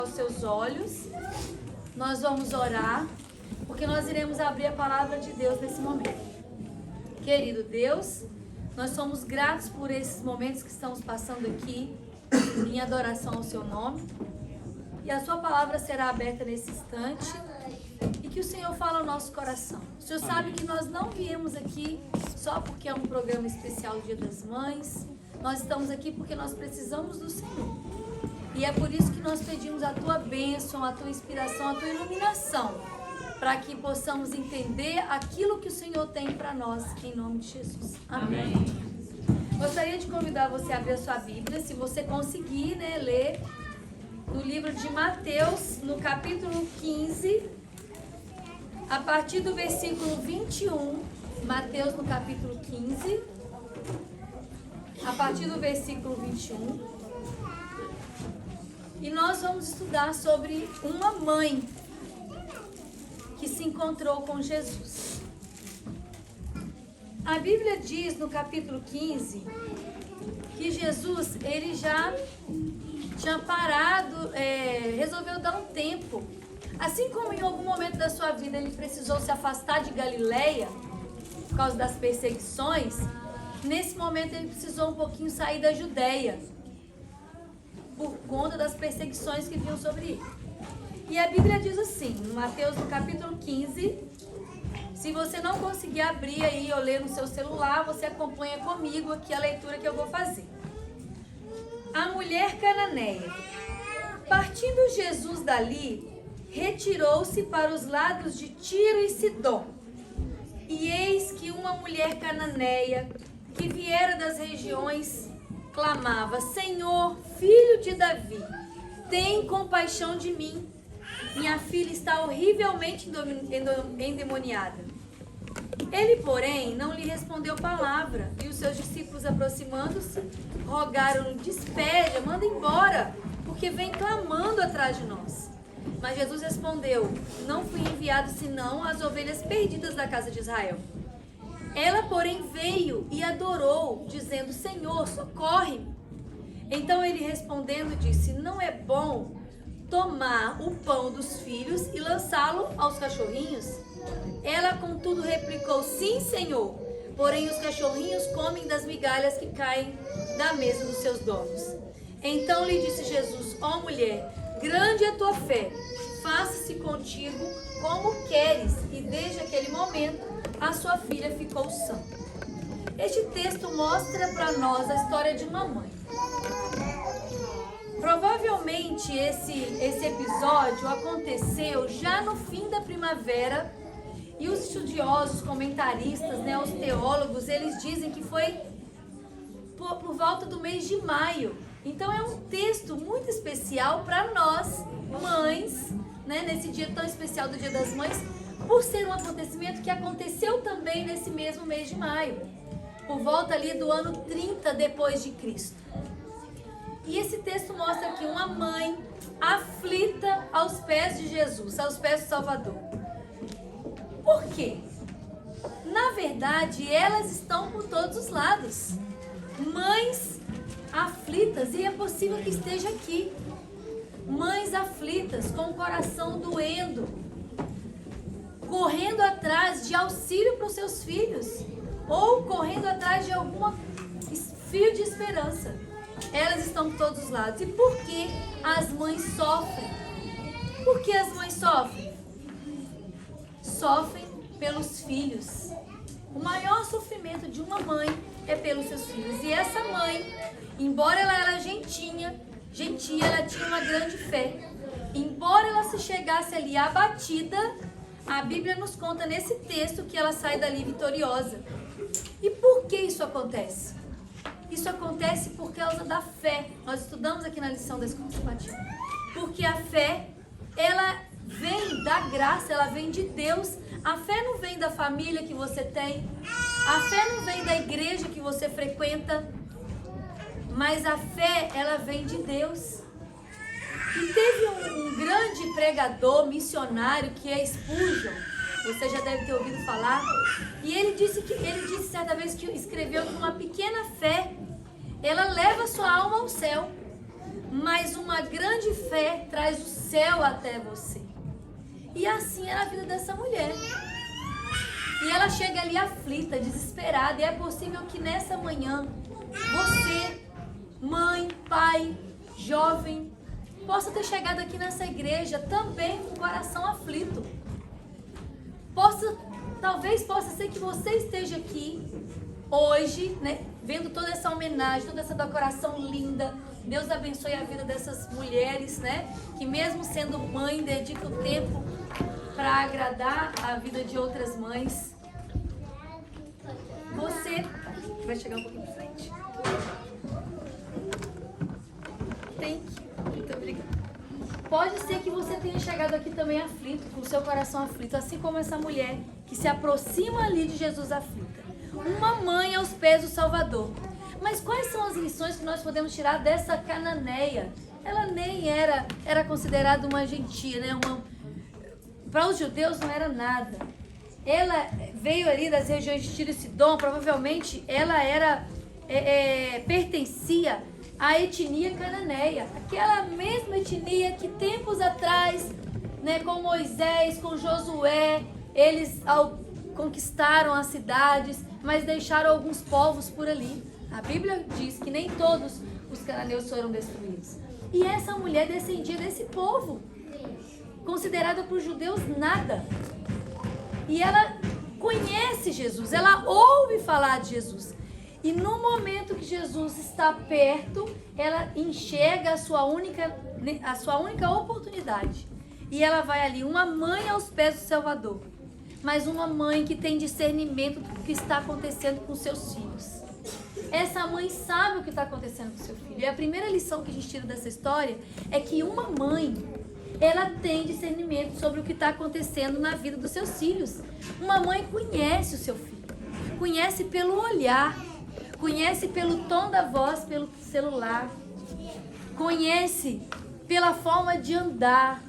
Os seus olhos, nós vamos orar, porque nós iremos abrir a palavra de Deus nesse momento. Querido Deus, nós somos gratos por esses momentos que estamos passando aqui em adoração ao seu nome, e a sua palavra será aberta nesse instante e que o Senhor fale ao nosso coração. O Senhor sabe que nós não viemos aqui só porque é um programa especial do Dia das Mães, nós estamos aqui porque nós precisamos do Senhor. E é por isso que nós pedimos a tua bênção, a tua inspiração, a tua iluminação, para que possamos entender aquilo que o Senhor tem para nós, em nome de Jesus. Amém. Gostaria de convidar você a abrir a sua Bíblia, se você conseguir, ler no livro de Mateus, no capítulo 15, a partir do versículo 21. Mateus, no capítulo 15, a partir do versículo 21. E nós vamos estudar sobre uma mãe que se encontrou com Jesus. A Bíblia diz no capítulo 15 que Jesus, ele já tinha parado, resolveu dar um tempo. Assim como em algum momento da sua vida ele precisou se afastar de Galileia por causa das perseguições, nesse momento ele precisou um pouquinho sair da Judeia, por conta das perseguições que vinham sobre ele. E a Bíblia diz assim, no Mateus, no capítulo 15, se você não conseguir abrir aí ou ler no seu celular, você acompanha comigo aqui a leitura que eu vou fazer. A mulher cananeia. Partindo Jesus dali, retirou-se para os lados de Tiro e Sidom. E eis que uma mulher cananeia, que viera das regiões, clamava: Senhor, filho de Davi, tem compaixão de mim. Minha filha está horrivelmente endemoniada. Ele, porém, não lhe respondeu palavra. E os seus discípulos, aproximando-se, rogaram-lhe: despede, manda embora, porque vem clamando atrás de nós. Mas Jesus respondeu: não fui enviado senão às ovelhas perdidas da casa de Israel. Ela, porém, veio e adorou, dizendo: Senhor, socorre-me. Então ele respondendo disse: não é bom tomar o pão dos filhos e lançá-lo aos cachorrinhos? Ela, contudo, replicou: sim, Senhor, porém os cachorrinhos comem das migalhas que caem da mesa dos seus donos. Então lhe disse Jesus: ó mulher, grande é a tua fé, faça-se contigo como queres. E desde aquele momento a sua filha ficou sã. Este texto mostra para nós a história de uma mãe. Provavelmente esse episódio aconteceu já no fim da primavera, e os estudiosos, comentaristas, os teólogos, eles dizem que foi por volta do mês de maio. Então é um texto muito especial para nós, mães, nesse dia tão especial do Dia das Mães, por ser um acontecimento que aconteceu também nesse mesmo mês de maio, por volta ali do ano 30 depois de Cristo. E esse texto mostra que uma mãe aflita aos pés de Jesus, aos pés do Salvador. Por quê? Na verdade, elas estão por todos os lados. Mães aflitas, e é possível que esteja aqui. Mães aflitas, com o coração doendo, correndo atrás de auxílio para os seus filhos, ou correndo atrás de algum fio de esperança. Elas estão por todos os lados. E por que as mães sofrem? Por que as mães sofrem? Sofrem pelos filhos. O maior sofrimento de uma mãe é pelos seus filhos. E essa mãe, embora ela era gentia, ela tinha uma grande fé. Embora ela se chegasse ali abatida, a Bíblia nos conta nesse texto que ela sai dali vitoriosa. E por que isso acontece? Isso acontece por causa da fé. Nós estudamos aqui na lição da Escola Sabatina. Porque a fé, ela vem da graça, ela vem de Deus. A fé não vem da família que você tem. A fé não vem da igreja que você frequenta. Mas a fé, ela vem de Deus. E teve um grande pregador, missionário, que é Spurgeon. Você já deve ter ouvido falar. E ele disse certa vez que escreveu que uma pequena fé, ela leva sua alma ao céu. mas uma grande fé traz o céu até você. E assim era a vida dessa mulher. E ela chega ali aflita, desesperada, e é possível que nessa manhã, você, mãe, pai, jovem, possa ter chegado aqui nessa igreja também com o coração aflito. Talvez possa ser que você esteja aqui hoje, né, vendo toda essa homenagem, toda essa decoração linda. Deus abençoe a vida dessas mulheres, né, que mesmo sendo mãe, dedica o tempo para agradar a vida de outras mães. Você vai chegar um pouquinho de frente. Muito obrigada. Pode ser que você tenha chegado aqui também aflito, com o seu coração aflito, assim como essa mulher que se aproxima ali de Jesus aflita. Uma mãe aos pés do Salvador. Mas quais são as lições que nós podemos tirar dessa cananeia? Ela nem era considerada uma gentia, né? Para os judeus não era nada. Ela veio ali das regiões de Tiro e Sidom, provavelmente ela pertencia à etnia cananeia, aquela mesma etnia que tempos atrás, né, com Moisés, com Josué, eles conquistaram as cidades, mas deixaram alguns povos por ali. A Bíblia diz que nem todos os cananeus foram destruídos. E essa mulher descendia desse povo, considerada por judeus nada. E ela conhece Jesus, ela ouve falar de Jesus. E no momento que Jesus está perto, ela enxerga a sua única oportunidade. E ela vai ali, uma mãe aos pés do Salvador. Mas uma mãe que tem discernimento do que está acontecendo com seus filhos. Essa mãe sabe o que está acontecendo com seu filho. E a primeira lição que a gente tira dessa história é que uma mãe, ela tem discernimento sobre o que está acontecendo na vida dos seus filhos. Uma mãe conhece o seu filho. Conhece pelo olhar. Conhece pelo tom da voz, pelo celular. Conhece pela forma de andar.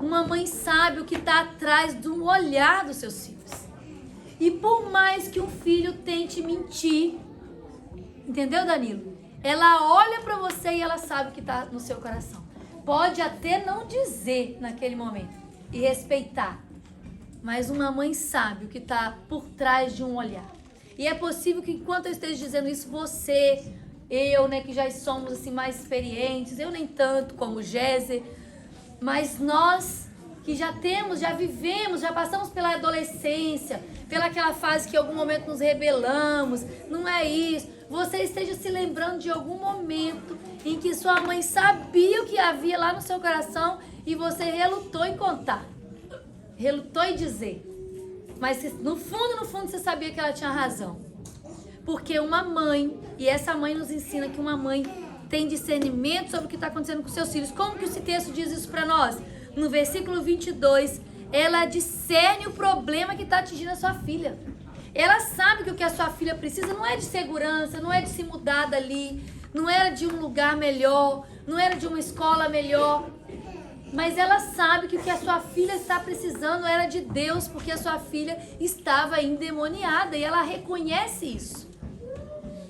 Uma mãe sabe o que está atrás do olhar dos seus filhos. E por mais que um filho tente mentir, entendeu, Danilo? Ela olha para você e ela sabe o que está no seu coração. Pode até não dizer naquele momento e respeitar, mas uma mãe sabe o que está por trás de um olhar. E é possível que enquanto eu esteja dizendo isso, você, eu, né, que já somos assim mais experientes, eu nem tanto como o Géser, mas nós que já vivemos, já passamos pela adolescência, pela aquela fase que em algum momento nos rebelamos, não é isso. Você esteja se lembrando de algum momento em que sua mãe sabia o que havia lá no seu coração e você relutou em contar, relutou em dizer. Mas no fundo você sabia que ela tinha razão. Porque uma mãe, e essa mãe nos ensina que uma mãe tem discernimento sobre o que está acontecendo com seus filhos. Como que esse texto diz isso para nós? No versículo 22, ela discerne o problema que está atingindo a sua filha. Ela sabe que o que a sua filha precisa não é de segurança, não é de se mudar dali, não era de um lugar melhor, não era de uma escola melhor. Mas ela sabe que o que a sua filha está precisando era de Deus, porque a sua filha estava endemoniada e ela reconhece isso.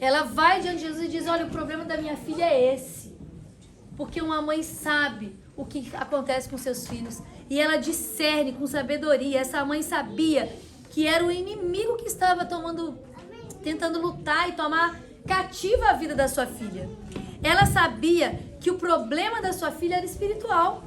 Ela vai diante de Jesus e diz, olha, o problema da minha filha é esse. Porque uma mãe sabe o que acontece com seus filhos e ela discerne com sabedoria. Essa mãe sabia que era o inimigo que estava tentando lutar e tomar cativa a vida da sua filha. Ela sabia que o problema da sua filha era espiritual.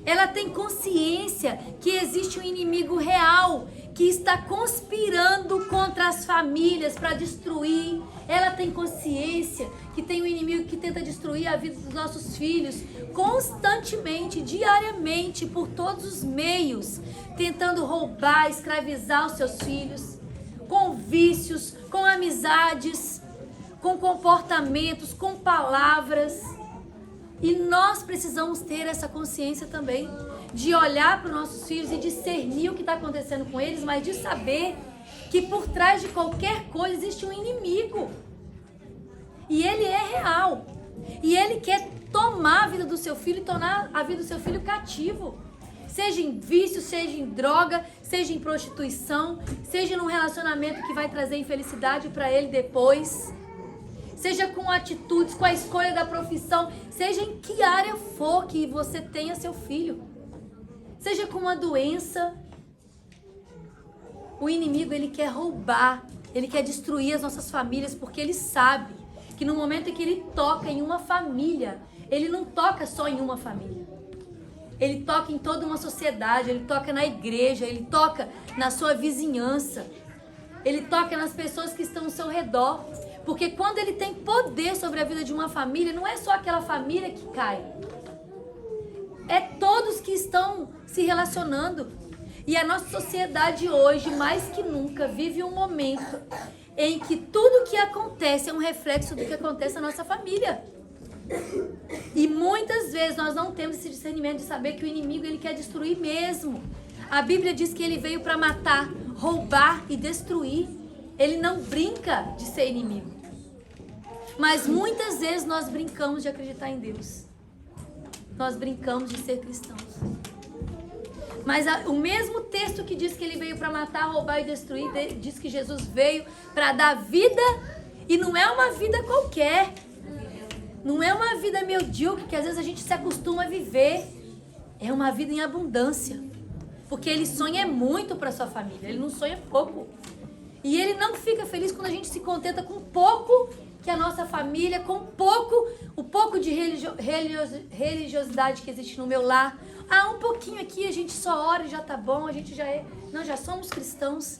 Ela tem consciência que existe um inimigo real que está conspirando contra as famílias para destruir. Ela tem consciência que tem um inimigo que tenta destruir a vida dos nossos filhos constantemente, diariamente, por todos os meios, tentando roubar, escravizar os seus filhos, com vícios, com amizades, com comportamentos, com palavras. E nós precisamos ter essa consciência também, de olhar para os nossos filhos e discernir o que está acontecendo com eles, mas de saber que por trás de qualquer coisa existe um inimigo. E ele é real. E ele quer tomar a vida do seu filho e tornar a vida do seu filho cativo. Seja em vício, seja em droga, seja em prostituição, seja num relacionamento que vai trazer infelicidade para ele depois. seja com atitudes, com a escolha da profissão, seja em que área for que você tenha seu filho, seja com uma doença. O inimigo, ele quer roubar, ele quer destruir as nossas famílias, porque ele sabe que no momento em que ele toca em uma família, ele não toca só em uma família. Ele toca em toda uma sociedade, ele toca na igreja, ele toca na sua vizinhança, ele toca nas pessoas que estão ao seu redor. Porque quando ele tem poder sobre a vida de uma família, não é só aquela família que cai. É todos que estão se relacionando. E a nossa sociedade hoje, mais que nunca, vive um momento em que tudo que acontece é um reflexo do que acontece na nossa família. E muitas vezes nós não temos esse discernimento de saber que o inimigo, ele quer destruir mesmo. A Bíblia diz que ele veio para matar, roubar e destruir. Ele não brinca de ser inimigo. Mas muitas vezes nós brincamos de acreditar em Deus. Nós brincamos de ser cristãos. Mas o mesmo texto que diz que ele veio para matar, roubar e destruir, diz que Jesus veio para dar vida, e não é uma vida qualquer. Não é uma vida medíocre que às vezes a gente se acostuma a viver. É uma vida em abundância. Porque ele sonha muito para sua família, ele não sonha pouco. E ele não fica feliz quando a gente se contenta com pouco que a nossa família, com pouco, o pouco de religiosidade que existe no meu lar. Ah, um pouquinho aqui, a gente só ora e já tá bom, a gente já é... Não, já somos cristãos.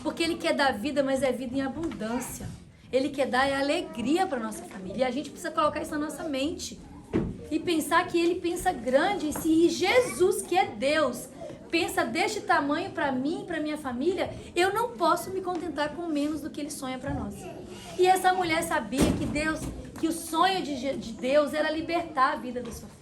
Porque ele quer dar vida, mas é vida em abundância. Ele quer dar alegria para nossa família. E a gente precisa colocar isso na nossa mente. E pensar que ele pensa grande. E Jesus, que é Deus, pensa deste tamanho para mim, para minha família, eu não posso me contentar com menos do que ele sonha para nós. E essa mulher sabia que o sonho de Deus era libertar a vida da sua filha.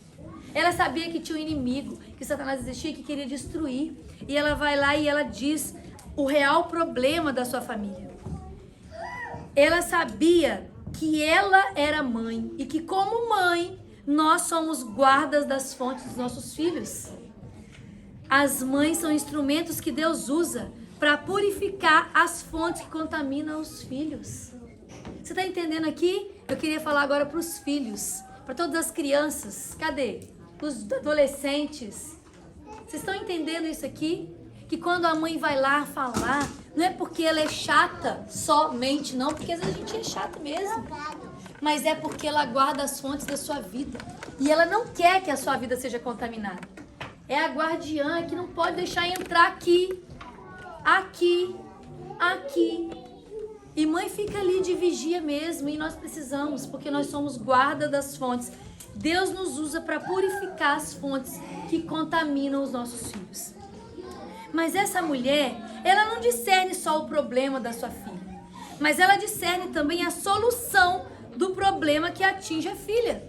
Ela sabia que tinha um inimigo, que Satanás existia, que queria destruir. E ela vai lá e ela diz o real problema da sua família. Ela sabia que ela era mãe e que, como mãe, nós somos guardas das fontes dos nossos filhos. As mães são instrumentos que Deus usa para purificar as fontes que contaminam os filhos. Você está entendendo aqui? Eu queria falar agora para os filhos, para todas as crianças. Cadê? Os adolescentes. Vocês estão entendendo isso aqui? Que quando a mãe vai lá falar, não é porque ela é chata somente, não, porque às vezes a gente é chato mesmo. Mas é porque ela guarda as fontes da sua vida. E ela não quer que a sua vida seja contaminada. É a guardiã que não pode deixar entrar aqui, aqui. E mãe fica ali de vigia mesmo, e nós precisamos, porque nós somos guarda das fontes. Deus nos usa para purificar as fontes que contaminam os nossos filhos. Mas essa mulher, ela não discerne só o problema da sua filha, mas ela discerne também a solução do problema que atinge a filha.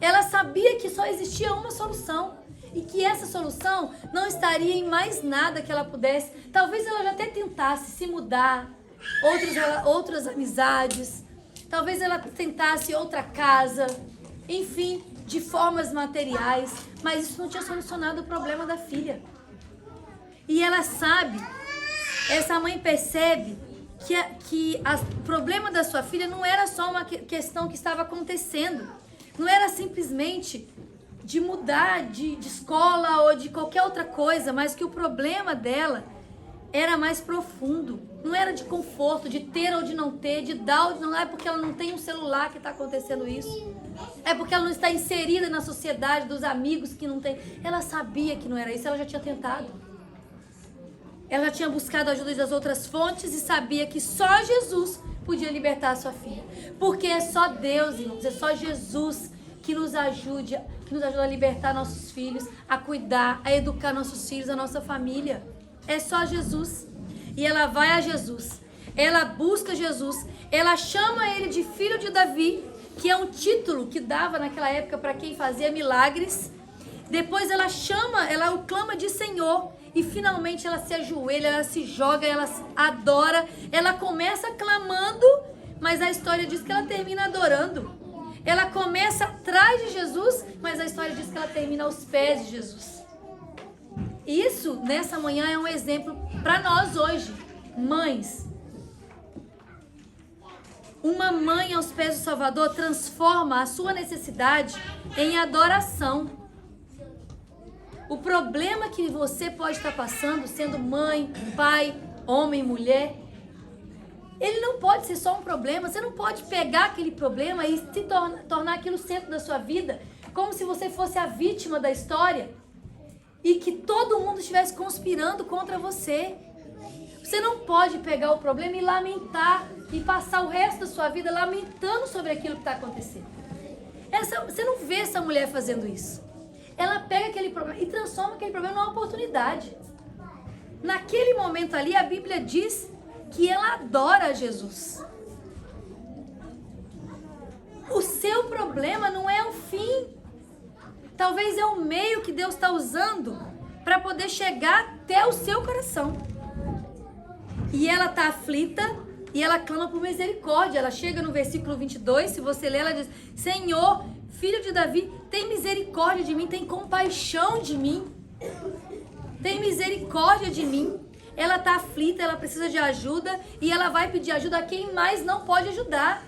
Ela sabia que só existia uma solução e que essa solução não estaria em mais nada que ela pudesse. Talvez ela já até tentasse se mudar, outras amizades, talvez ela tentasse outra casa, enfim, de formas materiais, mas isso não tinha solucionado o problema da filha. E ela sabe, essa mãe percebe que o problema da sua filha não era só uma questão que estava acontecendo. Não era simplesmente de mudar de escola ou de qualquer outra coisa, mas que o problema dela era mais profundo. Não era de conforto, de ter ou de não ter, de dar ou de não dar. É porque ela não tem um celular que está acontecendo isso. É porque ela não está inserida na sociedade dos amigos que não tem. Ela sabia que não era isso, ela já tinha tentado. Ela já tinha buscado a ajuda das outras fontes e sabia que só Jesus podia libertar a sua filha. Porque é só Deus, irmãos, é só Jesus que nos ajuda a libertar nossos filhos, a cuidar, a educar nossos filhos, a nossa família. É só Jesus. E ela vai a Jesus. Ela busca Jesus. Ela chama ele de filho de Davi, que é um título que dava naquela época para quem fazia milagres. Depois ela o clama de Senhor. E finalmente ela se ajoelha, ela se joga, ela adora. Ela começa clamando, mas a história diz que ela termina adorando. Ela começa atrás de Jesus, mas a história diz que ela termina aos pés de Jesus. Isso, nessa manhã, é um exemplo para nós hoje, mães. Uma mãe aos pés do Salvador transforma a sua necessidade em adoração. O problema que você pode estar passando, sendo mãe, pai, homem, mulher, ele não pode ser só um problema. Você não pode pegar aquele problema e se tornar aquilo o centro da sua vida, como se você fosse a vítima da história e que todo mundo estivesse conspirando contra você. Você não pode pegar o problema e lamentar e passar o resto da sua vida lamentando sobre aquilo que está acontecendo. Você não vê essa mulher fazendo isso. Ela pega aquele problema e transforma aquele problema numa oportunidade. Naquele momento ali, a Bíblia diz que ela adora Jesus. O seu problema não é o fim. Talvez é o meio que Deus está usando para poder chegar até o seu coração. E ela está aflita e ela clama por misericórdia. Ela chega no versículo 22, se você ler, ela diz: Senhor, filho de Davi, tem misericórdia de mim, tem compaixão de mim. Tem misericórdia de mim. Ela está aflita, ela precisa de ajuda e ela vai pedir ajuda a quem mais não pode ajudar.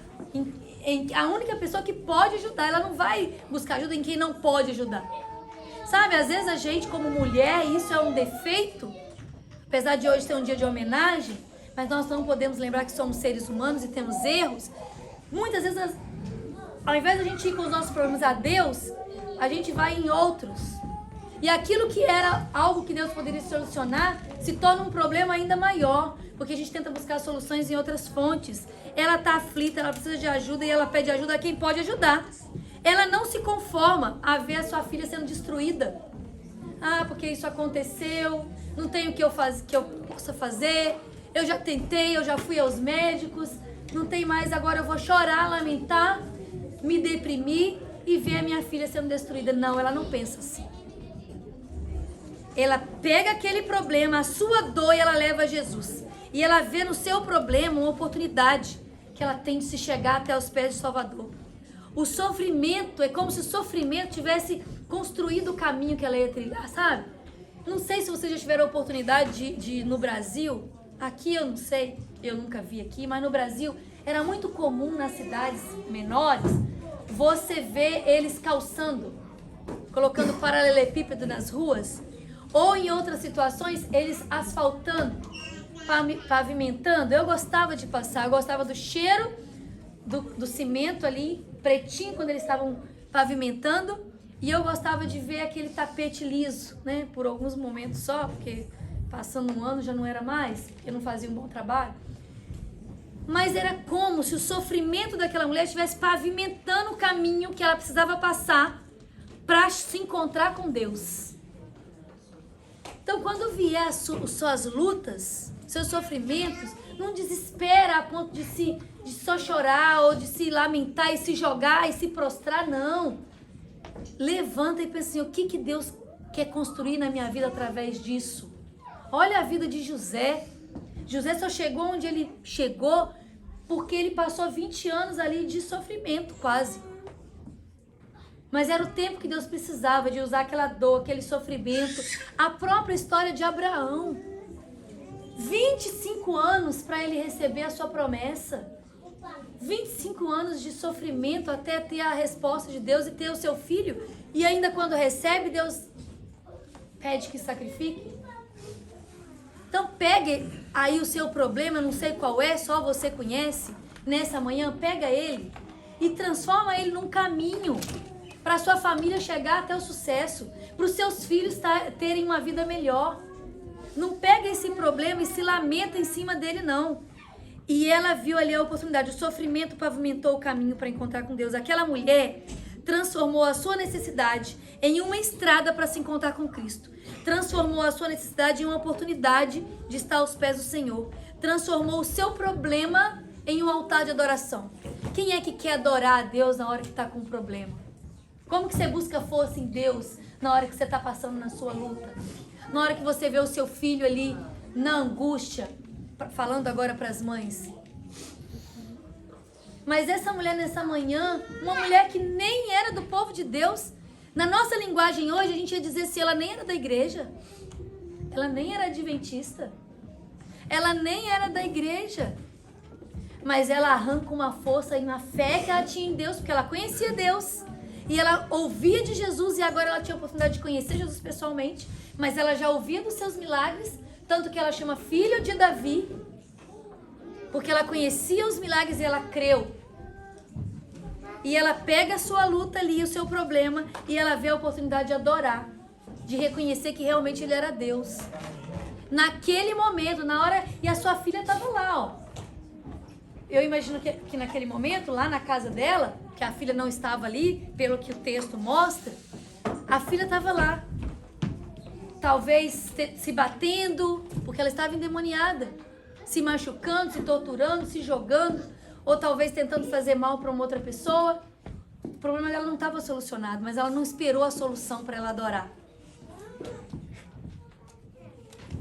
A única pessoa que pode ajudar, ela não vai buscar ajuda em quem não pode ajudar. Sabe, às vezes a gente como mulher, isso é um defeito, apesar de hoje ser um dia de homenagem, mas nós não podemos lembrar que somos seres humanos e temos erros. Muitas vezes, ao invés de a gente ir com os nossos problemas a Deus, a gente vai em outros. E aquilo que era algo que Deus poderia solucionar, se torna um problema ainda maior, porque a gente tenta buscar soluções em outras fontes. Ela está aflita, ela precisa de ajuda e ela pede ajuda a quem pode ajudar. Ela não se conforma a ver a sua filha sendo destruída. Ah, porque isso aconteceu, não tem o que eu possa fazer, eu já tentei, eu já fui aos médicos, não tem mais, agora eu vou chorar, lamentar, me deprimir e ver a minha filha sendo destruída. Não, ela não pensa assim. Ela pega aquele problema, a sua dor, e ela leva a Jesus. E ela vê no seu problema uma oportunidade que ela tem de se chegar até os pés do Salvador. O sofrimento, é como se o sofrimento tivesse construído o caminho que ela ia trilhar, sabe? Não sei se vocês já tiveram a oportunidade de ir no Brasil. Aqui eu não sei, eu nunca vi aqui, mas no Brasil era muito comum nas cidades menores você ver eles calçando, colocando paralelepípedo nas ruas, ou em outras situações eles asfaltando, pavimentando. Eu gostava de passar, eu gostava do cheiro do cimento ali, pretinho, quando eles estavam pavimentando, e eu gostava de ver aquele tapete liso, né, por alguns momentos só, porque passando um ano já não era mais, eu não fazia um bom trabalho. Mas era como se o sofrimento daquela mulher estivesse pavimentando o caminho que ela precisava passar para se encontrar com Deus. Então, quando vier as suas lutas, seus sofrimentos, não desespera a ponto de só chorar ou de se lamentar e se jogar e se prostrar, não. Levanta e pensa assim, o que Deus quer construir na minha vida através disso? Olha a vida de José. José só chegou onde ele chegou porque ele passou 20 anos ali de sofrimento quase. Mas era o tempo que Deus precisava de usar aquela dor, aquele sofrimento. A própria história de Abraão. 25 anos para ele receber a sua promessa. 25 anos de sofrimento até ter a resposta de Deus e ter o seu filho. E ainda quando recebe, Deus pede que sacrifique. Então pegue aí o seu problema, não sei qual é, só você conhece. Nessa manhã, pega ele e transforma ele num caminho para sua família chegar até o sucesso, para os seus filhos terem uma vida melhor. Não pega esse problema e se lamenta em cima dele, não. E ela viu ali a oportunidade, o sofrimento pavimentou o caminho para encontrar com Deus. Aquela mulher transformou a sua necessidade em uma estrada para se encontrar com Cristo. Transformou a sua necessidade em uma oportunidade de estar aos pés do Senhor. Transformou o seu problema em um altar de adoração. Quem é que quer adorar a Deus na hora que está com um problema? Como que você busca força em Deus na hora que você está passando na sua luta? Na hora que você vê o seu filho ali na angústia, falando agora para as mães. Mas essa mulher nessa manhã, uma mulher que nem era do povo de Deus, na nossa linguagem hoje a gente ia dizer se ela nem era da igreja, ela nem era adventista, ela nem era da igreja, mas ela arranca uma força e uma fé que ela tinha em Deus, porque ela conhecia Deus. E ela ouvia de Jesus e agora ela tinha a oportunidade de conhecer Jesus pessoalmente, mas ela já ouvia dos seus milagres, tanto que ela chama filho de Davi, porque ela conhecia os milagres e ela creu. E ela pega a sua luta ali, o seu problema, e ela vê a oportunidade de adorar, de reconhecer que realmente ele era Deus. Naquele momento, na hora, e a sua filha estava lá, ó. Eu imagino que naquele momento, lá na casa dela, que a filha não estava ali, pelo que o texto mostra, a filha estava lá. Talvez se batendo, porque ela estava endemoniada, se machucando, se torturando, se jogando, ou talvez tentando fazer mal para uma outra pessoa. O problema dela não estava solucionado, mas ela não esperou a solução para ela adorar.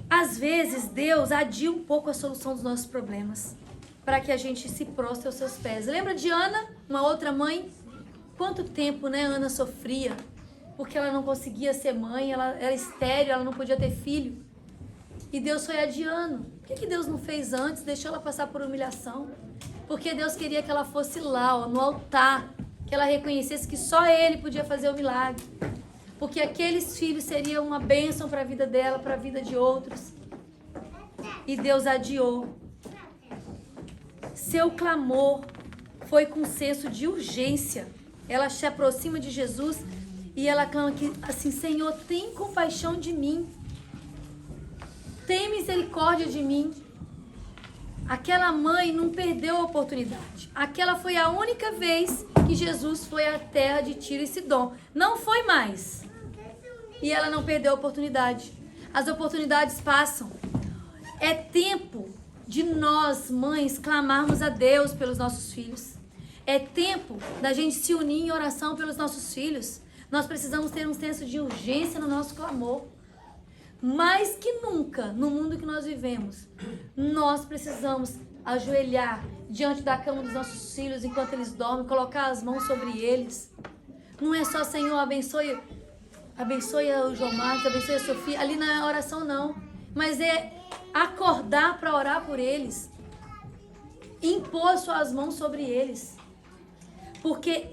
Às vezes, Deus adia um pouco a solução dos nossos problemas, para que a gente se prostre aos seus pés. Lembra de Ana, uma outra mãe? Quanto tempo, né, Ana sofria, porque ela não conseguia ser mãe, ela era estéril, ela não podia ter filho. E Deus foi adiando. Por que Deus não fez antes? Deixou ela passar por humilhação? Porque Deus queria que ela fosse lá, ó, no altar, que ela reconhecesse que só Ele podia fazer o milagre. Porque aqueles filhos seriam uma bênção para a vida dela, para a vida de outros. E Deus adiou. Seu clamor foi com senso de urgência. Ela se aproxima de Jesus e ela clama assim: Senhor, tem compaixão de mim. Tem misericórdia de mim. Aquela mãe não perdeu a oportunidade. Aquela foi a única vez que Jesus foi à terra de Tiro e Sidom. Não foi mais. E ela não perdeu a oportunidade. As oportunidades passam. É tempo de nós, mães, clamarmos a Deus pelos nossos filhos. É tempo da gente se unir em oração pelos nossos filhos. Nós precisamos ter um senso de urgência no nosso clamor. Mais que nunca, no mundo que nós vivemos, nós precisamos ajoelhar diante da cama dos nossos filhos enquanto eles dormem, colocar as mãos sobre eles. Não é só, Senhor, abençoe o João Marcos, abençoe a Sofia, ali na oração não, mas é acordar para orar por eles, impor suas mãos sobre eles, porque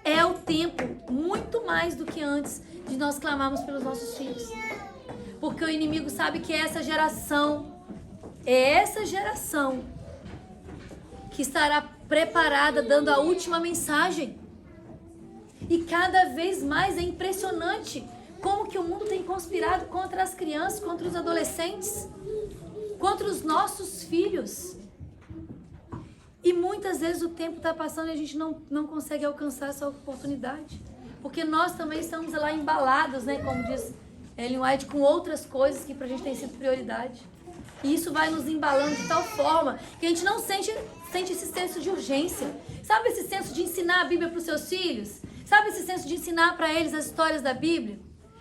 é o tempo, muito mais do que antes, de nós clamarmos pelos nossos filhos. Porque o inimigo sabe que é essa geração que estará preparada, dando a última mensagem. E cada vez mais é impressionante como que o mundo tem conspirado contra as crianças, contra os adolescentes, contra os nossos filhos. E muitas vezes o tempo está passando e a gente não consegue alcançar essa oportunidade. Porque nós também estamos lá embalados, né, como diz Ellen White, com outras coisas que pra gente tem sido prioridade. E isso vai nos embalando de tal forma que a gente não sente esse senso de urgência. Sabe esse senso de ensinar a Bíblia para os seus filhos? Sabe esse senso de ensinar para eles as histórias da Bíblia?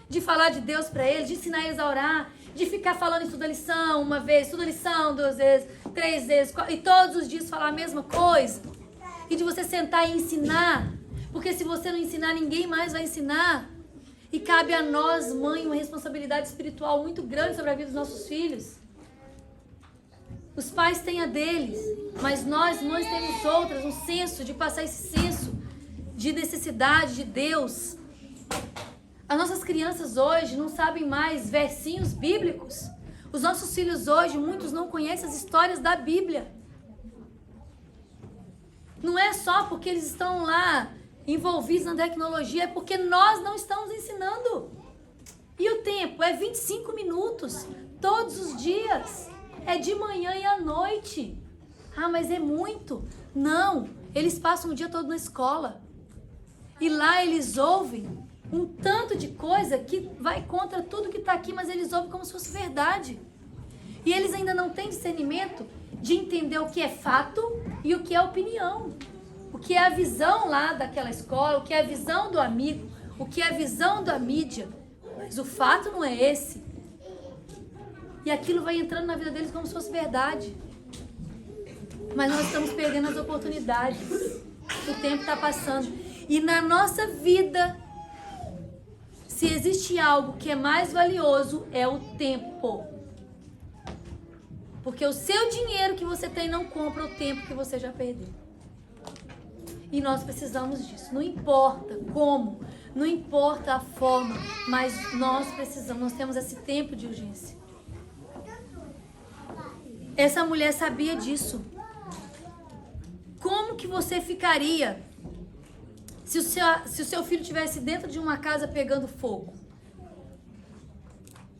De falar de Deus para eles, de ensinar eles a orar, de ficar falando estuda lição uma vez, estuda lição 2 vezes, 3 vezes, e todos os dias falar a mesma coisa. E de você sentar e ensinar, porque se você não ensinar, ninguém mais vai ensinar. E cabe a nós, mãe, uma responsabilidade espiritual muito grande sobre a vida dos nossos filhos. Os pais têm a deles, mas nós, mães, temos outras, um senso de passar esse senso de necessidade de Deus. As nossas crianças hoje não sabem mais versinhos bíblicos. Os nossos filhos hoje, muitos não conhecem as histórias da Bíblia. Não é só porque eles estão lá envolvidos na tecnologia, é porque nós não estamos ensinando. E o tempo é 25 minutos, todos os dias. É de manhã e à noite. Ah, mas é muito. Não, eles passam o dia todo na escola. E lá eles ouvem um tanto de coisa que vai contra tudo que está aqui, mas eles ouvem como se fosse verdade. E eles ainda não têm discernimento de entender o que é fato e o que é opinião. O que é a visão lá daquela escola, o que é a visão do amigo, o que é a visão da mídia. Mas o fato não é esse. E aquilo vai entrando na vida deles como se fosse verdade. Mas nós estamos perdendo as oportunidades. O tempo está passando. E na nossa vida, se existe algo que é mais valioso, é o tempo. Porque o seu dinheiro que você tem não compra o tempo que você já perdeu. E nós precisamos disso. Não importa como, não importa a forma, mas nós temos esse tempo de urgência. Essa mulher sabia disso. Como que você ficaria se o seu filho estivesse dentro de uma casa pegando fogo?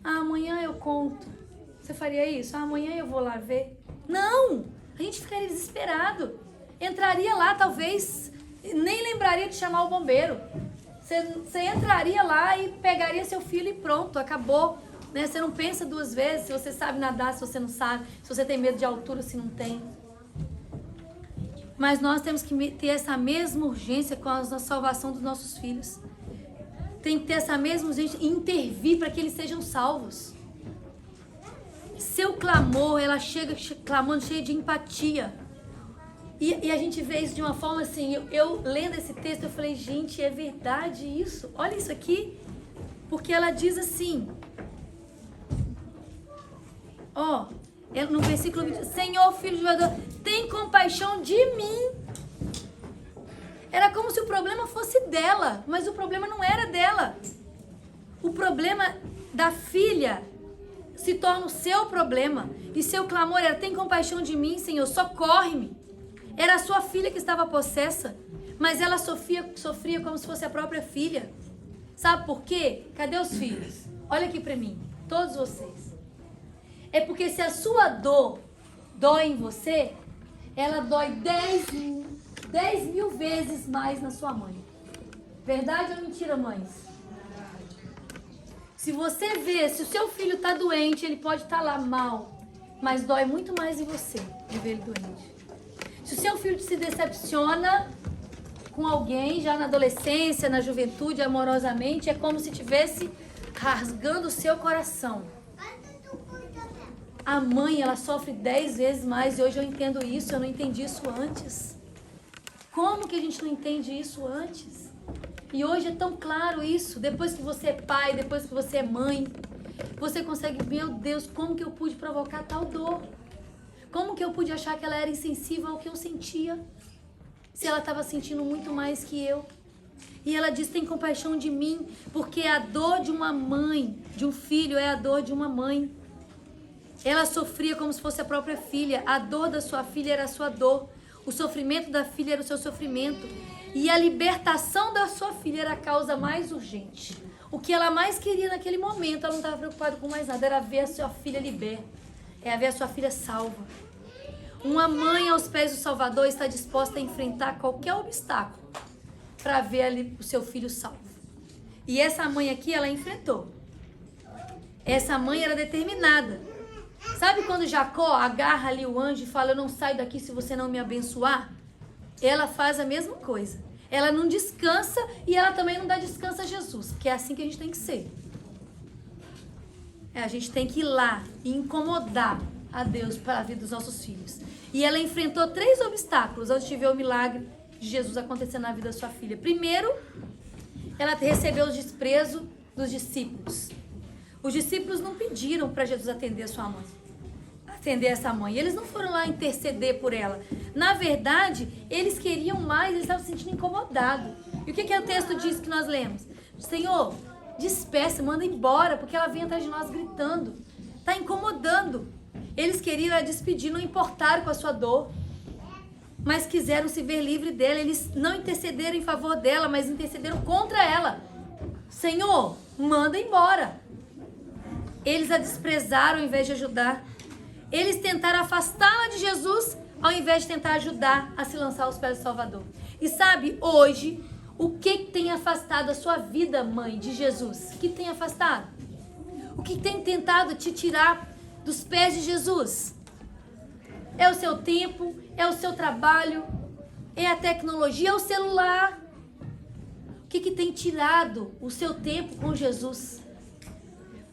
Amanhã eu conto. Você faria isso? Amanhã eu vou lá ver. Não! A gente ficaria desesperado. Entraria lá, talvez, nem lembraria de chamar o bombeiro. Você entraria lá e pegaria seu filho e pronto, acabou. Né? Você não pensa duas vezes se você sabe nadar, se você não sabe, se você tem medo de altura, se não tem. Mas nós temos que ter essa mesma urgência com a salvação dos nossos filhos. Tem que ter essa mesma urgência e intervir para que eles sejam salvos. Seu clamor, ela chega clamando cheia de empatia. E a gente vê isso de uma forma assim, eu lendo esse texto, eu falei, gente, é verdade isso? Olha isso aqui. Porque ela diz assim, no versículo 20, Senhor, filho de Judá, tem compaixão de mim. Era como se o problema fosse dela, mas o problema não era dela. O problema da filha se torna o seu problema. E seu clamor era, tem compaixão de mim, Senhor, socorre-me. Era a sua filha que estava possessa, mas ela sofria como se fosse a própria filha. Sabe por quê? Cadê os filhos? Olha aqui pra mim, todos vocês. É porque se a sua dor dói em você, ela dói 10 mil vezes mais na sua mãe. Verdade ou mentira, mães? Se você vê, se o seu filho está doente, ele pode estar lá mal, mas dói muito mais em você de ver ele doente. Se o seu filho se decepciona com alguém, já na adolescência, na juventude, amorosamente, é como se estivesse rasgando o seu coração. A mãe, ela sofre 10 vezes mais, e hoje eu entendo isso, eu não entendi isso antes. Como que a gente não entende isso antes? E hoje é tão claro isso, depois que você é pai, depois que você é mãe, você consegue, meu Deus, como que eu pude provocar tal dor? Como que eu pude achar que ela era insensível ao que eu sentia? Se ela estava sentindo muito mais que eu. E ela diz, tem compaixão de mim, porque a dor de uma mãe, de um filho, é a dor de uma mãe. Ela sofria como se fosse a própria filha. A dor da sua filha era a sua dor. O sofrimento da filha era o seu sofrimento. E a libertação da sua filha era a causa mais urgente. O que ela mais queria naquele momento, ela não estava preocupada com mais nada, era ver a sua filha liberta. É ver a sua filha salva. Uma mãe aos pés do Salvador está disposta a enfrentar qualquer obstáculo para ver ali o seu filho salvo. E essa mãe aqui, ela enfrentou. Essa mãe era determinada. Sabe quando Jacó agarra ali o anjo e fala, eu não saio daqui se você não me abençoar? Ela faz a mesma coisa. Ela não descansa e ela também não dá descanso a Jesus, porque é assim que a gente tem que ser. A gente tem que ir lá e incomodar a Deus para a vida dos nossos filhos. E ela enfrentou 3 obstáculos antes de ver o milagre de Jesus acontecer na vida da sua filha. Primeiro, ela recebeu o desprezo dos discípulos. Os discípulos não pediram para Jesus atender a sua mãe, atender essa mãe. Eles não foram lá interceder por ela. Na verdade, eles queriam mais, eles estavam se sentindo incomodados. E o que o texto diz que nós lemos? Senhor, despeça, manda embora, porque ela vem atrás de nós gritando. Está incomodando. Eles queriam a despedir, não importaram com a sua dor, mas quiseram se ver livre dela. Eles não intercederam em favor dela, mas intercederam contra ela. Senhor, manda embora. Eles a desprezaram ao invés de ajudar. Eles tentaram afastá-la de Jesus ao invés de tentar ajudar a se lançar aos pés do Salvador. E sabe, hoje, o que tem afastado a sua vida, mãe, de Jesus? O que tem afastado? O que tem tentado te tirar dos pés de Jesus? É o seu tempo, é o seu trabalho, é a tecnologia, é o celular. O que tem tirado o seu tempo com Jesus?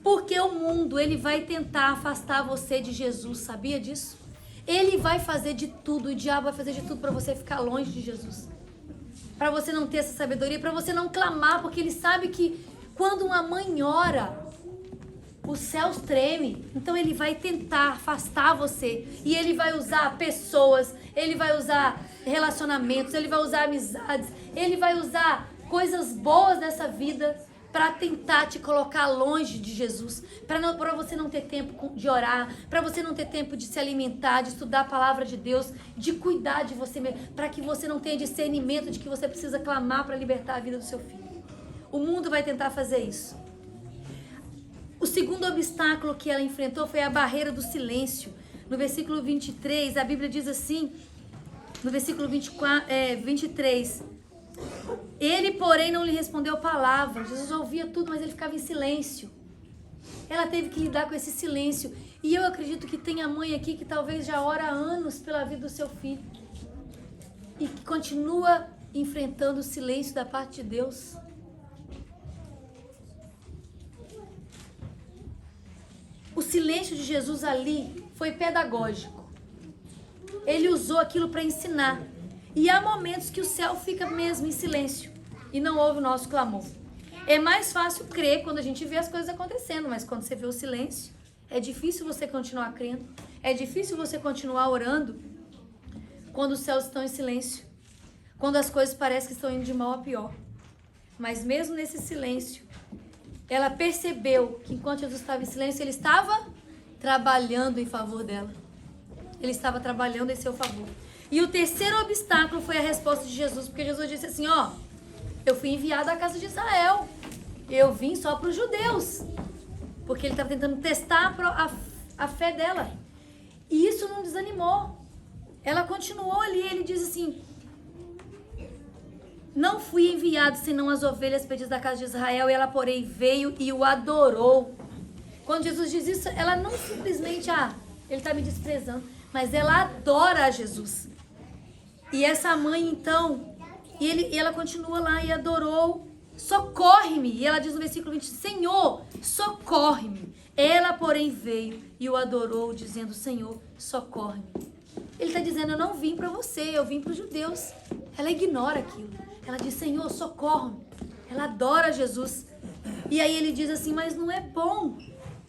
Porque o mundo, ele vai tentar afastar você de Jesus, sabia disso? Ele vai fazer de tudo, o diabo vai fazer de tudo para você ficar longe de Jesus. Para você não ter essa sabedoria, para você não clamar, porque ele sabe que quando uma mãe ora, os céus tremem. Então ele vai tentar afastar você. E ele vai usar pessoas, ele vai usar relacionamentos, ele vai usar amizades, ele vai usar coisas boas dessa vida para tentar te colocar longe de Jesus, para você não ter tempo de orar, para você não ter tempo de se alimentar, de estudar a palavra de Deus, de cuidar de você mesmo, para que você não tenha discernimento de que você precisa clamar para libertar a vida do seu filho. O mundo vai tentar fazer isso. O segundo obstáculo que ela enfrentou foi a barreira do silêncio. No versículo 23, a Bíblia diz assim, no versículo 23, ele, porém, não lhe respondeu palavra. Jesus ouvia tudo, mas ele ficava em silêncio. Ela teve que lidar com esse silêncio. E eu acredito que tem a mãe aqui que talvez já ora há anos pela vida do seu filho. E que continua enfrentando o silêncio da parte de Deus. O silêncio de Jesus ali foi pedagógico. Ele usou aquilo para ensinar. E há momentos que o céu fica mesmo em silêncio e não ouve o nosso clamor. É mais fácil crer quando a gente vê as coisas acontecendo, mas quando você vê o silêncio, é difícil você continuar crendo, é difícil você continuar orando quando os céus estão em silêncio, quando as coisas parecem que estão indo de mal a pior. Mas mesmo nesse silêncio, ela percebeu que enquanto Jesus estava em silêncio, ele estava trabalhando em favor dela. Ele estava trabalhando em seu favor. E o terceiro obstáculo foi a resposta de Jesus, porque Jesus disse assim, ó, eu fui enviado à casa de Israel, eu vim só para os judeus, porque ele estava tentando testar a fé dela. E isso não desanimou. Ela continuou ali, ele diz assim, não fui enviado senão as ovelhas perdidas da casa de Israel, e ela, porém, veio e o adorou. Quando Jesus diz isso, ela não simplesmente, ele está me desprezando, mas ela adora a Jesus. E essa mãe, então, e ela continua lá e adorou, socorre-me. E ela diz no versículo 20, Senhor, socorre-me. Ela, porém, veio e o adorou, dizendo, Senhor, socorre-me. Ele está dizendo, eu não vim para você, eu vim para os judeus. Ela ignora aquilo. Ela diz, Senhor, socorre-me. Ela adora Jesus. E aí ele diz assim, mas não é bom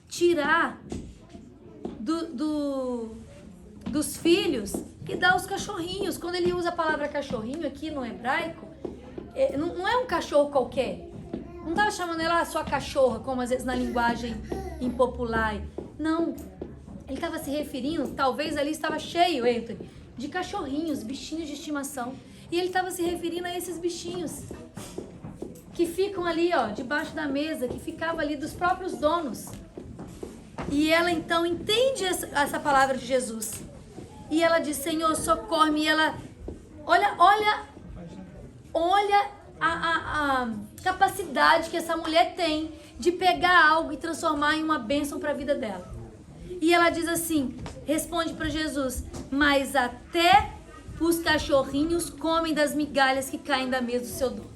tirar dos filhos e dar aos cachorrinhos. Quando ele usa a palavra cachorrinho aqui no hebraico, não é um cachorro qualquer. Não estava chamando ela sua cachorra, como às vezes na linguagem impopular. Não. Ele estava se referindo, talvez ali estava cheio, Anthony, de cachorrinhos, bichinhos de estimação. E ele estava se referindo a esses bichinhos que ficam ali, ó, debaixo da mesa, que ficavam ali dos próprios donos. E ela então entende essa palavra de Jesus. E ela diz, Senhor, socorre-me. E ela, olha a capacidade que essa mulher tem de pegar algo e transformar em uma bênção para a vida dela. E ela diz assim, responde para Jesus, mas até os cachorrinhos comem das migalhas que caem da mesa do seu dono.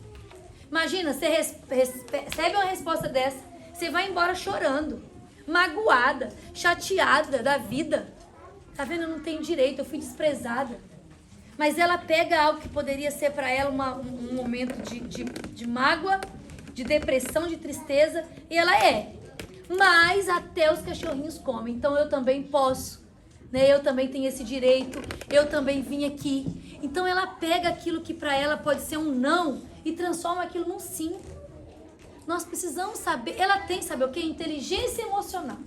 Imagina, você recebe uma resposta dessa, você vai embora chorando, magoada, chateada da vida. Tá vendo? Eu não tenho direito, eu fui desprezada. Mas ela pega algo que poderia ser para ela um momento de mágoa, de depressão, de tristeza, e ela mas até os cachorrinhos comem, então eu também posso, né? Eu também tenho esse direito, eu também vim aqui. Então ela pega aquilo que para ela pode ser um não e transforma aquilo num sim. Nós precisamos saber, ela tem, sabe o que? Inteligência emocional.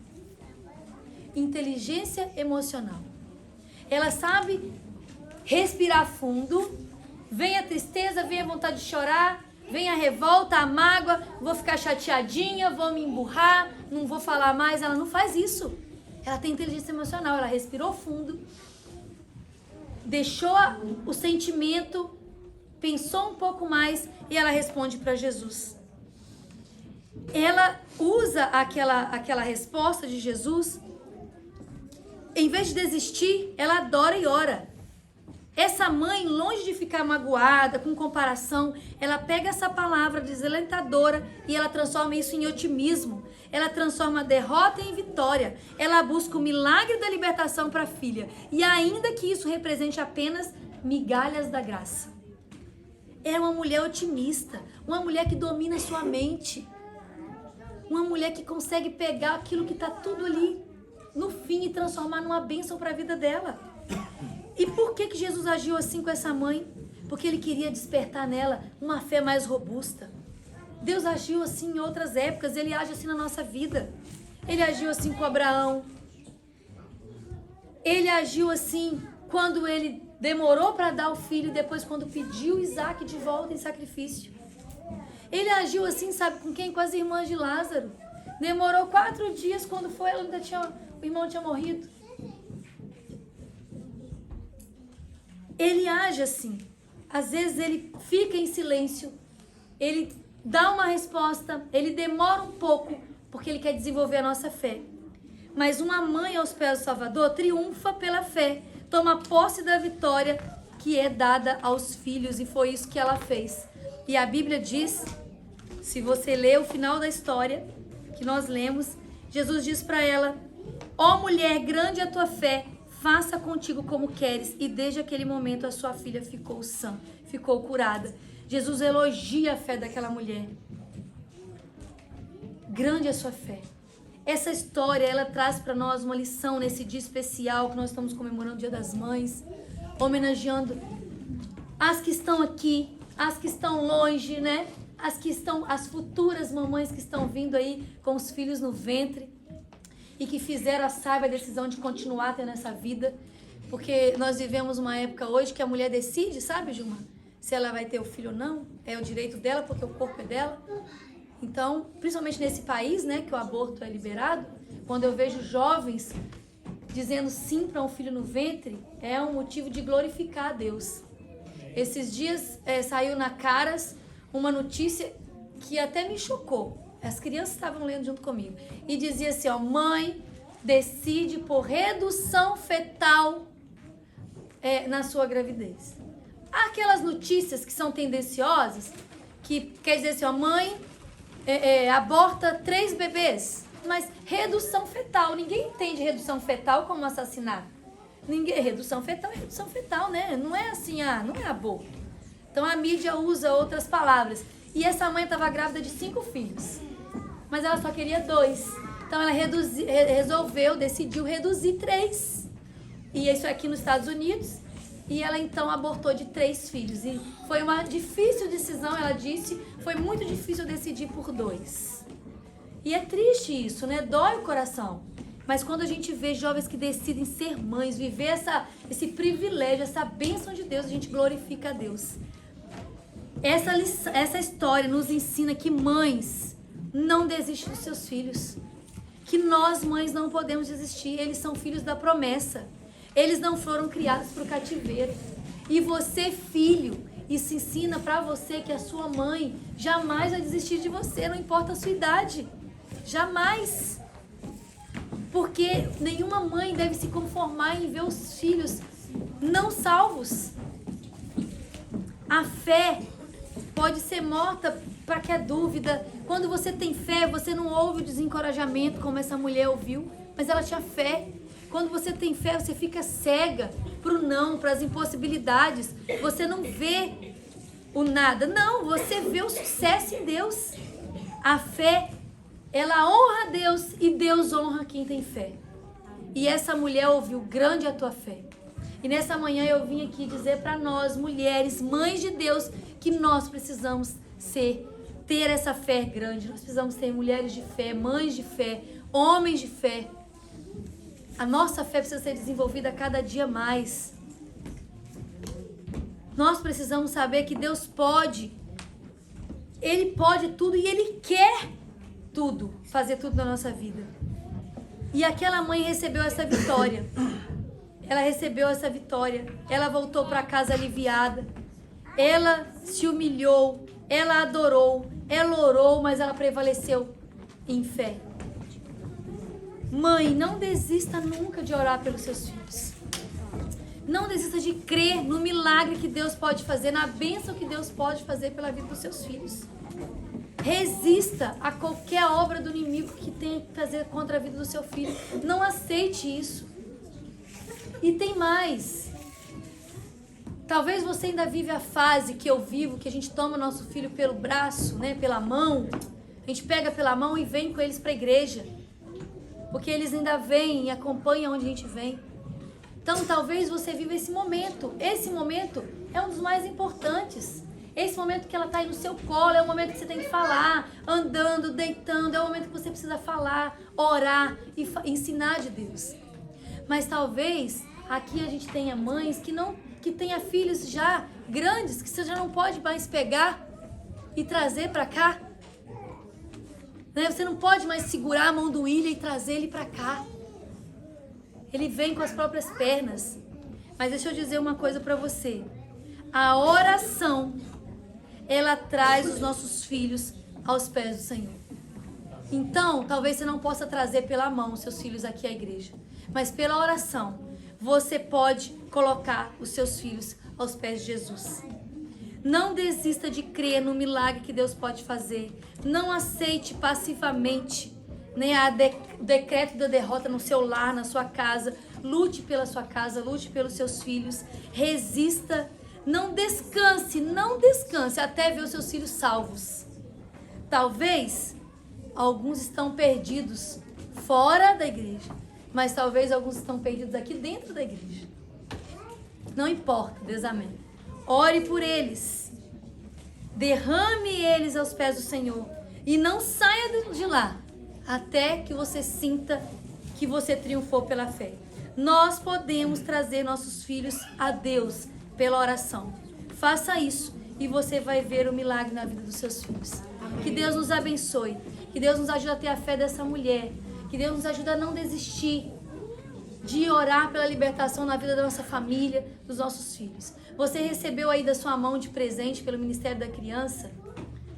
Inteligência emocional. Ela sabe respirar fundo, vem a tristeza, vem a vontade de chorar, vem a revolta, a mágoa, vou ficar chateadinha, vou me emburrar, não vou falar mais. Ela não faz isso. Ela tem inteligência emocional, ela respirou fundo, deixou o sentimento, pensou um pouco mais e ela responde para Jesus. Ela usa aquela resposta de Jesus, em vez de desistir, ela adora e ora. Essa mãe, longe de ficar magoada, com comparação, ela pega essa palavra desalentadora e ela transforma isso em otimismo. Ela transforma a derrota em vitória. Ela busca o milagre da libertação para a filha. E ainda que isso represente apenas migalhas da graça. É uma mulher otimista, uma mulher que domina sua mente. Uma mulher que consegue pegar aquilo que está tudo ali no fim e transformar numa bênção para a vida dela. E por que Jesus agiu assim com essa mãe? Porque ele queria despertar nela uma fé mais robusta. Deus agiu assim em outras épocas, ele age assim na nossa vida. Ele agiu assim com Abraão. Ele agiu assim quando ele demorou para dar o filho e depois quando pediu Isaac de volta em sacrifício. Ele agiu assim, sabe com quem? Com as irmãs de Lázaro. Demorou 4 dias, quando foi, o irmão tinha morrido. Ele age assim. Às vezes ele fica em silêncio, ele dá uma resposta, ele demora um pouco, porque ele quer desenvolver a nossa fé. Mas uma mãe aos pés do Salvador triunfa pela fé, toma posse da vitória que é dada aos filhos, e foi isso que ela fez. E a Bíblia diz, se você ler o final da história que nós lemos, Jesus diz para ela: ó mulher, grande é a tua fé, faça contigo como queres. E desde aquele momento a sua filha ficou sã, ficou curada. Jesus elogia a fé daquela mulher. Grande é a sua fé. Essa história, ela traz para nós uma lição nesse dia especial que nós estamos comemorando o Dia das Mães, homenageando as que estão aqui, as que estão longe, né? As futuras mamães que estão vindo aí com os filhos no ventre e que fizeram a sábia decisão de continuar tendo essa vida, porque nós vivemos uma época hoje que a mulher decide, sabe, Gilmar? Se ela vai ter o filho ou não, é o direito dela, porque o corpo é dela. Então, principalmente nesse país, né, que o aborto é liberado, quando eu vejo jovens dizendo sim para um filho no ventre, é um motivo de glorificar a Deus. Esses dias saiu na Caras uma notícia que até me chocou. As crianças estavam lendo junto comigo. E dizia assim, ó, mãe decide por redução fetal na sua gravidez. Há aquelas notícias que são tendenciosas, que quer dizer assim, ó, mãe aborta 3 bebês. Mas redução fetal, ninguém entende redução fetal como assassinato. Redução fetal, né? Não é assim, não é aborto. Então a mídia usa outras palavras. E essa mãe estava grávida de 5 filhos. Mas ela só queria 2. Então ela decidiu reduzir 3. E isso aqui nos Estados Unidos. E ela então abortou de 3 filhos. E foi uma difícil decisão, ela disse. Foi muito difícil decidir por 2. E é triste isso, né? Dói o coração. Mas quando a gente vê jovens que decidem ser mães, viver esse privilégio, essa bênção de Deus, a gente glorifica a Deus. Essa história nos ensina que mães não desistem dos seus filhos. Que nós, mães, não podemos desistir. Eles são filhos da promessa. Eles não foram criados para o cativeiro. E você, filho, isso ensina para você que a sua mãe jamais vai desistir de você, não importa a sua idade. Jamais. Porque nenhuma mãe deve se conformar em ver os filhos não salvos. A fé pode ser morta para que a dúvida. Quando você tem fé, você não ouve o desencorajamento como essa mulher ouviu, mas ela tinha fé. Quando você tem fé, você fica cega para o não, para as impossibilidades. Você não vê o nada. Não, você vê o sucesso em Deus. A fé, ela honra a Deus e Deus honra quem tem fé. E essa mulher ouviu, grande é a tua fé. E nessa manhã eu vim aqui dizer para nós, mulheres, mães de Deus, que nós precisamos ter essa fé grande. Nós precisamos ser mulheres de fé, mães de fé, homens de fé. A nossa fé precisa ser desenvolvida a cada dia mais. Nós precisamos saber que Deus pode. Ele pode tudo e Ele quer tudo, fazer tudo na nossa vida. E aquela mãe recebeu essa vitória. Ela recebeu essa vitória. Ela voltou para casa aliviada. Ela se humilhou. Ela adorou. Ela orou, mas ela prevaleceu em fé. Mãe, não desista nunca de orar pelos seus filhos. Não desista de crer no milagre que Deus pode fazer, na bênção que Deus pode fazer pela vida dos seus filhos. Resista a qualquer obra do inimigo que tenha que fazer contra a vida do seu filho. Não aceite isso. E tem mais. Talvez você ainda vive a fase que eu vivo, que a gente toma o nosso filho pelo braço, né, pela mão, A gente pega pela mão e vem com eles para a igreja. Porque eles ainda vêm e acompanham onde a gente vem. Então, talvez você viva esse momento. Esse momento é um dos mais importantes. Esse momento que ela está aí no seu colo, é o momento que você tem que falar, andando, deitando, é o momento que você precisa falar, orar e ensinar de Deus. Mas talvez aqui a gente tenha mães que tenha filhos já grandes, que você já não pode mais pegar e trazer para cá. Né? Você não pode mais segurar a mão do William e trazer ele para cá. Ele vem com as próprias pernas. Mas deixa eu dizer uma coisa para você. A oração, ela traz os nossos filhos aos pés do Senhor. Então, talvez você não possa trazer pela mão os seus filhos aqui à igreja. Mas pela oração, você pode colocar os seus filhos aos pés de Jesus. Não desista de crer no milagre que Deus pode fazer. Não aceite passivamente, né, o decreto da derrota no seu lar, na sua casa. Lute pela sua casa, lute pelos seus filhos. Resista. Não descanse até ver os seus filhos salvos. Talvez alguns estão perdidos fora da igreja, mas talvez alguns estão perdidos aqui dentro da igreja. Não importa, Deus amém. Ore por eles. Derrame eles aos pés do Senhor. E não saia de lá até que você sinta que você triunfou pela fé. Nós podemos trazer nossos filhos a Deus pela oração. Faça isso e você vai ver o milagre na vida dos seus filhos. Amém. Que Deus nos abençoe. Que Deus nos ajude a ter a fé dessa mulher. Que Deus nos ajude a não desistir de orar pela libertação na vida da nossa família, dos nossos filhos. Você recebeu aí da sua mão de presente pelo Ministério da Criança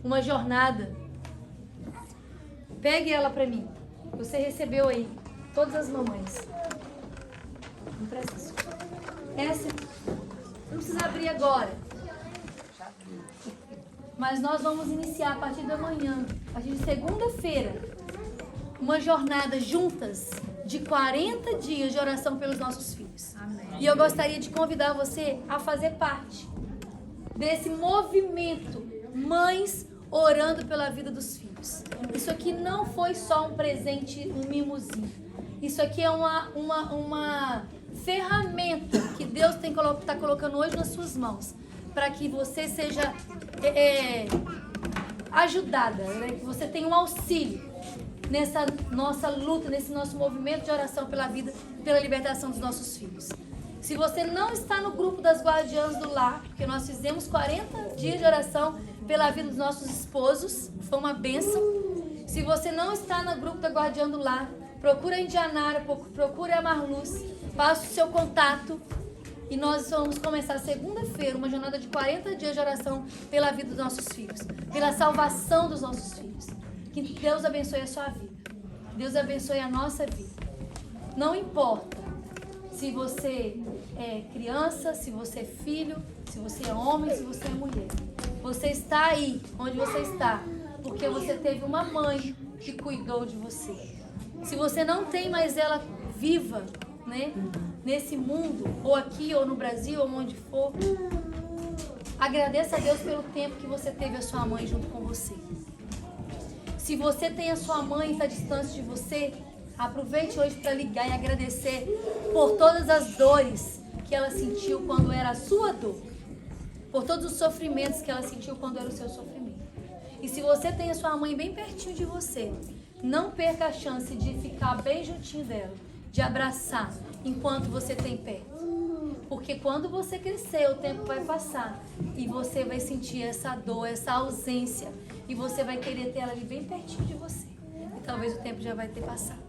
uma jornada. Pegue ela para mim. Você recebeu aí, todas as mamães. Não presta isso. Essa não precisa abrir agora. Mas nós vamos iniciar a partir da manhã, a partir de segunda-feira, uma jornada juntas de 40 dias de oração pelos nossos filhos. Amém. E eu gostaria de convidar você a fazer parte desse movimento Mães Orando pela Vida dos Filhos. Isso aqui não foi só um presente, um mimozinho. Isso aqui é uma ferramenta que Deus está colocando hoje nas suas mãos, para que você seja ajudada, né? Que você tenha um auxílio nessa nossa luta, nesse nosso movimento de oração pela vida, pela libertação dos nossos filhos. Se você não está no grupo das guardiãs do lar, porque nós fizemos 40 dias de oração pela vida dos nossos esposos, foi uma bênção. Se você não está no grupo da guardiã do lar, procura a Indianara, procura a Marluz, passe o seu contato e nós vamos começar segunda-feira uma jornada de 40 dias de oração pela vida dos nossos filhos, pela salvação dos nossos filhos. Que Deus abençoe a sua vida. Deus abençoe a nossa vida. Não importa se você é criança, se você é filho, se você é homem, se você é mulher. Você está aí onde você está porque você teve uma mãe que cuidou de você. Se você não tem mais ela viva, né, nesse mundo, ou aqui, ou no Brasil, ou onde for, agradeça a Deus pelo tempo que você teve a sua mãe junto com você. Se você tem a sua mãe e está distante de você, aproveite hoje para ligar e agradecer por todas as dores que ela sentiu quando era a sua dor, por todos os sofrimentos que ela sentiu quando era o seu sofrimento. E se você tem a sua mãe bem pertinho de você, não perca a chance de ficar bem juntinho dela, de abraçar enquanto você tem perto. Porque quando você crescer, o tempo vai passar e você vai sentir essa dor, essa ausência, e você vai querer ter ela ali bem pertinho de você. E talvez o tempo já vai ter passado.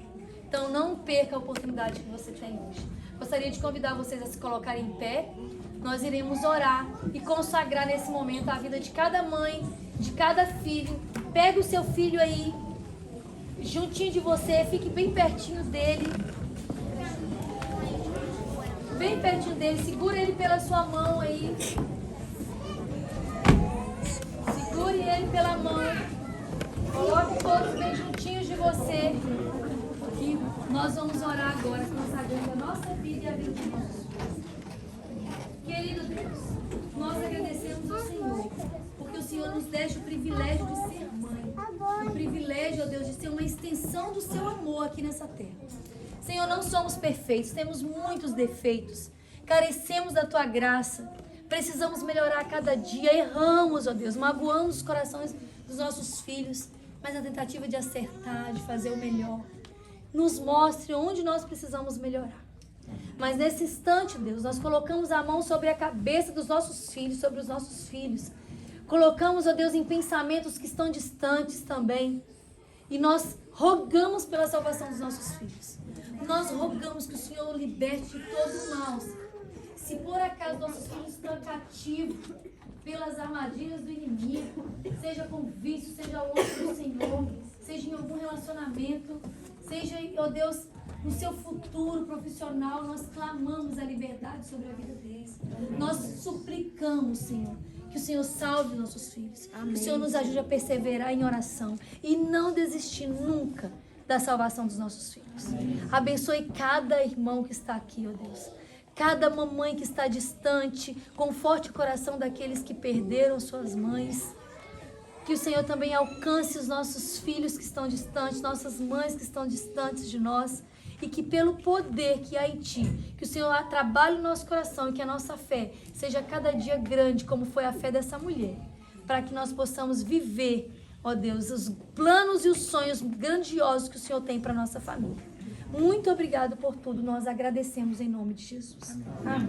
Então não perca a oportunidade que você tem hoje. Gostaria de convidar vocês a se colocarem em pé. Nós iremos orar e consagrar nesse momento a vida de cada mãe, de cada filho. Pega o seu filho aí, juntinho de você, fique bem pertinho dele. Bem pertinho dele, segura ele pela sua mão aí. Segure ele pela mão. Coloque todos bem juntinhos de você. E nós vamos orar agora, consagrando a nossa vida e a vida de nossos filhos. Querido Deus, nós agradecemos ao Senhor, porque o Senhor nos deixa o privilégio de ser mãe, o privilégio extensão do seu amor aqui nessa terra. Senhor, não somos perfeitos, temos muitos defeitos, carecemos da tua graça, precisamos melhorar a cada dia, erramos, ó Deus, magoamos os corações dos nossos filhos, mas na tentativa de acertar, de fazer o melhor, nos mostre onde nós precisamos melhorar. Mas nesse instante, Deus, nós colocamos a mão sobre a cabeça dos nossos filhos, sobre os nossos filhos. Colocamos, ó Deus, em pensamentos que estão distantes também. E nós rogamos pela salvação dos nossos filhos. Nós rogamos que o Senhor o liberte de todo o mal. Se por acaso nossos filhos estão cativos pelas armadilhas do inimigo, seja com vício, seja longe do Senhor, seja em algum relacionamento, seja, ó Deus, no seu futuro profissional, nós clamamos a liberdade sobre a vida deles. Nós suplicamos, Senhor, que o Senhor salve nossos filhos. Amém. Que o Senhor nos ajude a perseverar em oração e não desistir nunca da salvação dos nossos filhos. Amém. Abençoe cada irmão que está aqui, ó Deus. Cada mamãe que está distante, conforte o coração daqueles que perderam suas mães. Que o Senhor também alcance os nossos filhos que estão distantes, nossas mães que estão distantes de nós. E que pelo poder que há em Ti, que o Senhor trabalhe no nosso coração e que a nossa fé seja cada dia grande, como foi a fé dessa mulher. Para que nós possamos viver, ó Deus, os planos e os sonhos grandiosos que o Senhor tem para a nossa família. Muito obrigado por tudo, nós agradecemos em nome de Jesus. Amém.